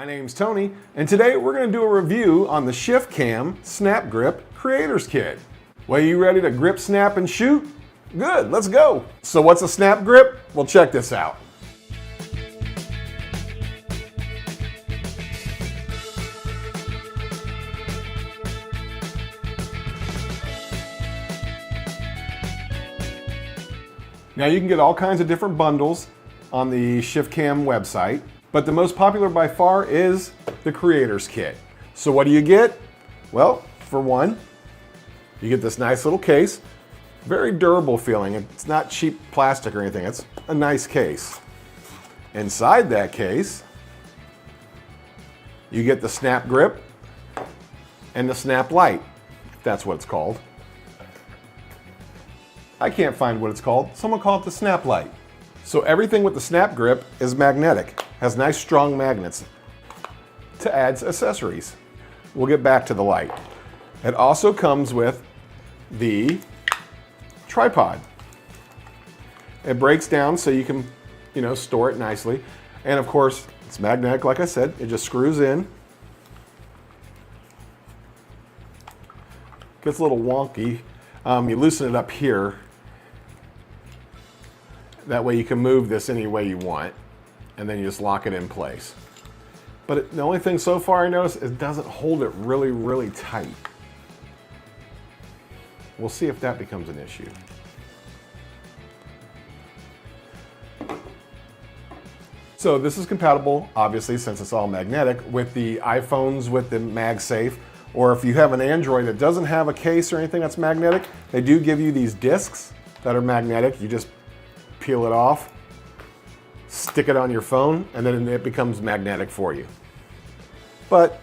My name's Tony, and today we're going to do a review on the ShiftCam SnapGrip Creator's Kit. Well, you ready to grip, snap, and shoot? Good, let's go. So what's a snap grip? Well, check this out. Now you can get all kinds of different bundles on the ShiftCam website, but the most popular by far is the Creator's Kit. So what do you get? Well, for one, you get this nice little case, very durable feeling. It's not cheap plastic or anything, it's a nice case. Inside that case, you get the snap grip and the snap light, if that's what it's called. I can't find what it's called. Someone call it the snap light. So everything with the snap grip is magnetic, has nice strong magnets to add accessories. We'll get back to the light. It also comes with the tripod. It breaks down so you can, store it nicely. And of course, it's magnetic, like I said. It just screws in. Gets a little wonky. You loosen it up here. That way you can move this any way you want, and then you just lock it in place. But the only thing so far I noticed is it doesn't hold it really, really tight. We'll see if that becomes an issue. So this is compatible, obviously, since it's all magnetic, with the iPhones with the MagSafe, or if you have an Android that doesn't have a case or anything that's magnetic, they do give you these discs that are magnetic. You just peel it off, stick it on your phone, and then it becomes magnetic for you. But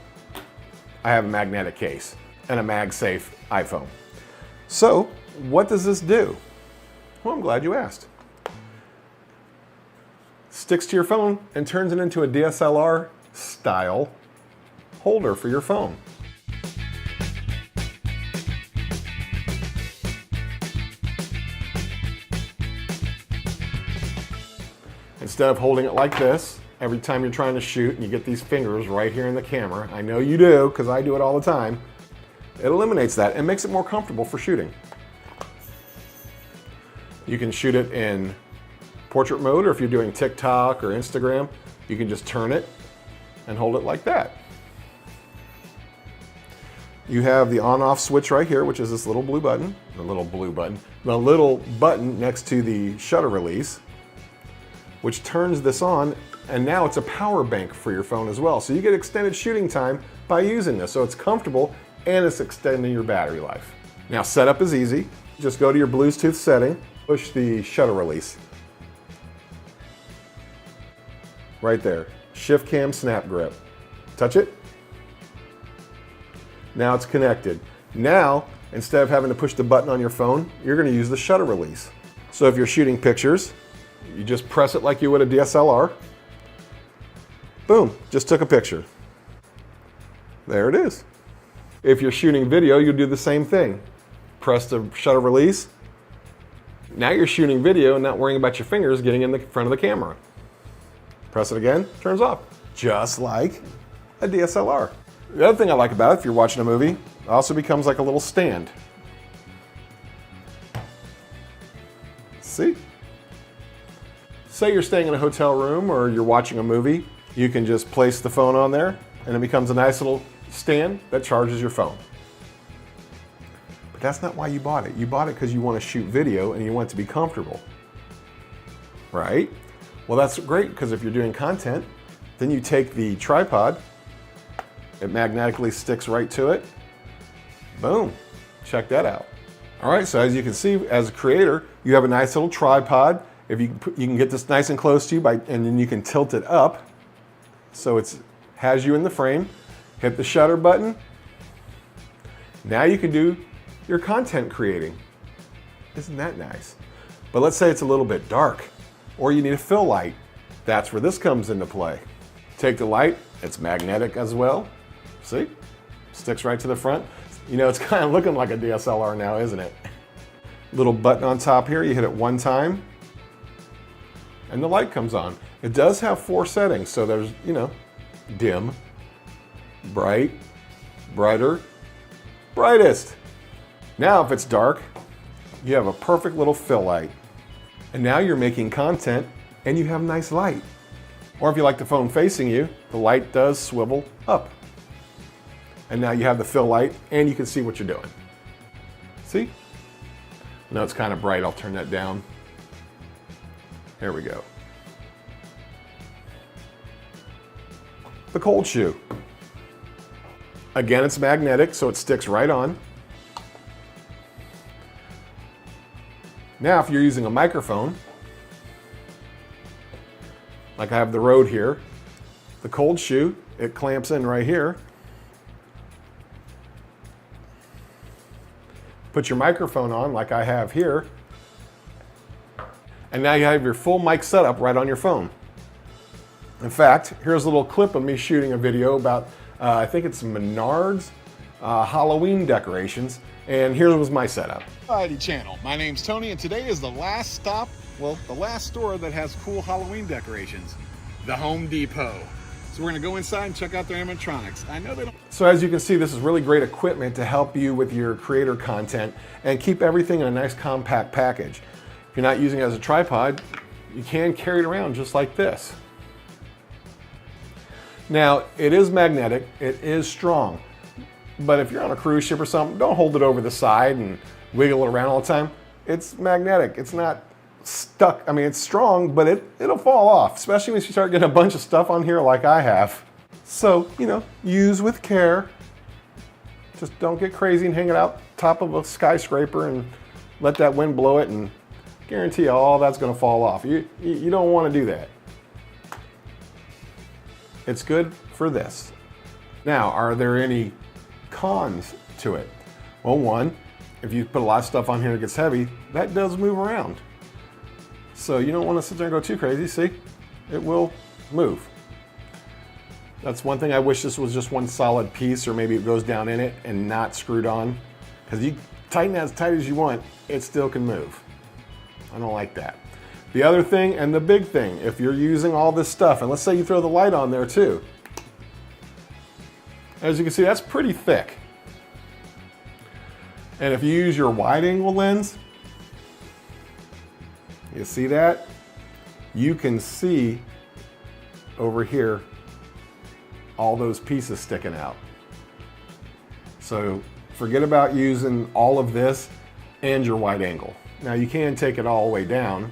I have a magnetic case and a MagSafe iPhone. So what does this do? Well, I'm glad you asked. Sticks to your phone and turns it into a DSLR style holder for your phone. Instead of holding it like this, every time you're trying to shoot and you get these fingers right here in the camera, I know you do because I do it all the time, it eliminates that and makes it more comfortable for shooting. You can shoot it in portrait mode, or if you're doing TikTok or Instagram, you can just turn it and hold it like that. You have the on-off switch right here, which is this little blue button, the little button next to the shutter release, which turns this on, and now it's a power bank for your phone as well. So you get extended shooting time by using this. So it's comfortable and it's extending your battery life. Now setup is easy. Just go to your Bluetooth setting, push the shutter release. Right there, ShiftCam Snap Grip. Touch it. Now it's connected. Now, instead of having to push the button on your phone, you're gonna use the shutter release. So if you're shooting pictures, you just press it like you would a DSLR. Boom, just took a picture. There it is. If you're shooting video, you do the same thing. Press the shutter release. Now you're shooting video and not worrying about your fingers getting in the front of the camera. Press it again, turns off. Just like a DSLR. The other thing I like about it, if you're watching a movie, it also becomes like a little stand. See? Say you're staying in a hotel room or you're watching a movie, you can just place the phone on there and it becomes a nice little stand that charges your phone. But that's not why you bought it. You bought it because you want to shoot video and you want it to be comfortable, right? Well, that's great, because if you're doing content, then you take the tripod, it magnetically sticks right to it. Boom, check that out. All right, so as you can see, as a creator, you have a nice little tripod. If you can get this nice and close to you, and then you can tilt it up so it has you in the frame. Hit the shutter button. Now you can do your content creating. Isn't that nice? But let's say it's a little bit dark, or you need a fill light. That's where this comes into play. Take the light, it's magnetic as well. See? Sticks right to the front. It's kind of looking like a DSLR now, isn't it? Little button on top here, you hit it one time, and the light comes on. It does have 4 settings, so there's, dim, bright, brighter, brightest. Now if it's dark, you have a perfect little fill light. And now you're making content and you have nice light. Or if you like the phone facing you, the light does swivel up. And now you have the fill light and you can see what you're doing. See? Now it's kind of bright, I'll turn that down. There we go. The cold shoe. Again, it's magnetic, so it sticks right on. Now, if you're using a microphone, like I have the Rode here, the cold shoe, it clamps in right here. Put your microphone on like I have here, and now you have your full mic setup right on your phone. In fact, here's a little clip of me shooting a video about, I think it's Menards Halloween decorations, and here was my setup. Variety channel. My name's Tony, and today is the last stop, well, the last store that has cool Halloween decorations, the Home Depot. So we're gonna go inside and check out their animatronics. I know they don't. So as you can see, this is really great equipment to help you with your creator content and keep everything in a nice compact package. If you're not using it as a tripod, you can carry it around just like this. Now, it is magnetic, it is strong, but if you're on a cruise ship or something, don't hold it over the side and wiggle it around all the time. It's magnetic, it's not stuck. I mean, it's strong, but it'll fall off, especially when you start getting a bunch of stuff on here like I have. So, you know, use with care. Just don't get crazy and hang it out top of a skyscraper and let that wind blow it and guarantee you all that's gonna fall off. You don't wanna do that. It's good for this. Now, are there any cons to it? Well, one, if you put a lot of stuff on here and it gets heavy, that does move around. So you don't want to sit there and go too crazy. See, it will move. That's one thing I wish this was just one solid piece, or maybe it goes down in it and not screwed on. Because you tighten it as tight as you want, it still can move. I don't like that. The other thing, and the big thing, if you're using all this stuff, and let's say you throw the light on there too. As you can see, that's pretty thick. And if you use your wide angle lens, you see that? You can see over here all those pieces sticking out. So forget about using all of this and your wide angle. Now you can take it all the way down.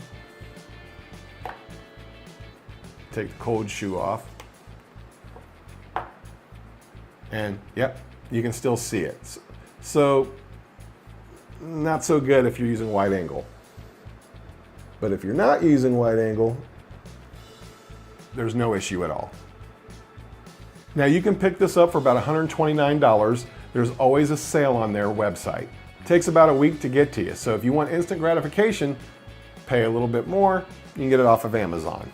Take the cold shoe off. And yep, you can still see it. So not so good if you're using wide angle. But if you're not using wide angle, there's no issue at all. Now you can pick this up for about $129. There's always a sale on their website. It takes about a week to get to you. So if you want instant gratification, pay a little bit more, you can get it off of Amazon.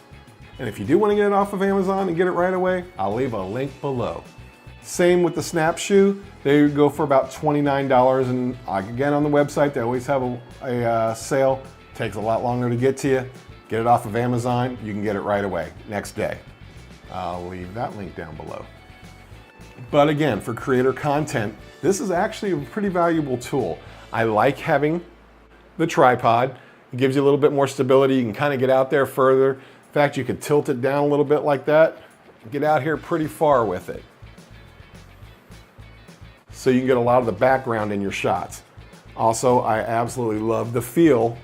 And if you do want to get it off of Amazon and get it right away, I'll leave a link below. Same with the Snap shoe. They go for about $29. And again, on the website, they always have a sale. Takes a lot longer to get to you. Get it off of Amazon, you can get it right away, next day. I'll leave that link down below. But again, for creator content, this is actually a pretty valuable tool. I like having the tripod. It gives you a little bit more stability. You can kind of get out there further. In fact, you could tilt it down a little bit like that. Get out here pretty far with it. So you can get a lot of the background in your shots. Also, I absolutely love the feel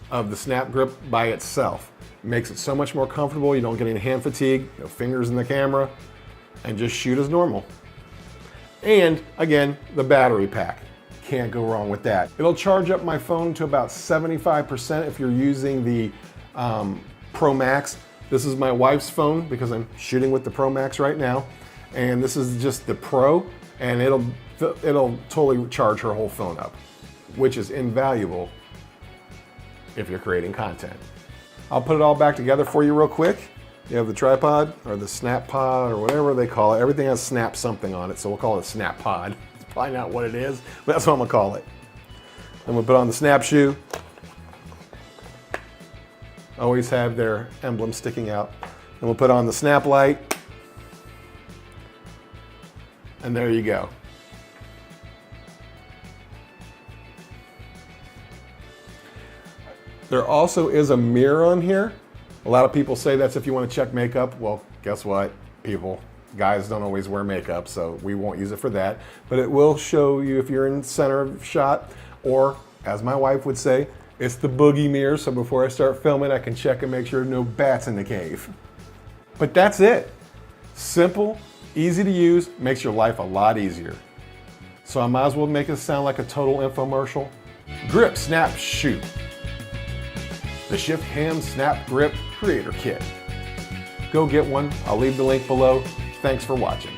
of the SnapGrip by itself. It makes it so much more comfortable. You don't get any hand fatigue, no fingers in the camera, and just shoot as normal. And again, the battery pack. Can't go wrong with that. It'll charge up my phone to about 75% if you're using the Pro Max. This is my wife's phone because I'm shooting with the Pro Max right now. And this is just the Pro, and it'll totally charge her whole phone up, which is invaluable if you're creating content. I'll put it all back together for you real quick. You have the tripod or the snap pod or whatever they call it. Everything has snap something on it, so we'll call it a snap pod. It's probably not what it is, but that's what I'm gonna call it. Then we'll put on the snap shoe. Always have their emblem sticking out. Then we'll put on the snap light. And there you go. There also is a mirror on here. A lot of people say that's if you want to check makeup. Well, guess what, people? Guys don't always wear makeup, so we won't use it for that. But it will show you if you're in center of shot, or as my wife would say, it's the boogie mirror, so before I start filming, I can check and make sure no bats in the cave. But that's it. Simple, easy to use, makes your life a lot easier. So I might as well make it sound like a total infomercial. Grip, snap, shoot. The Shift Cam SnapGrip Creator Kit. Go get one. I'll leave the link below. Thanks for watching.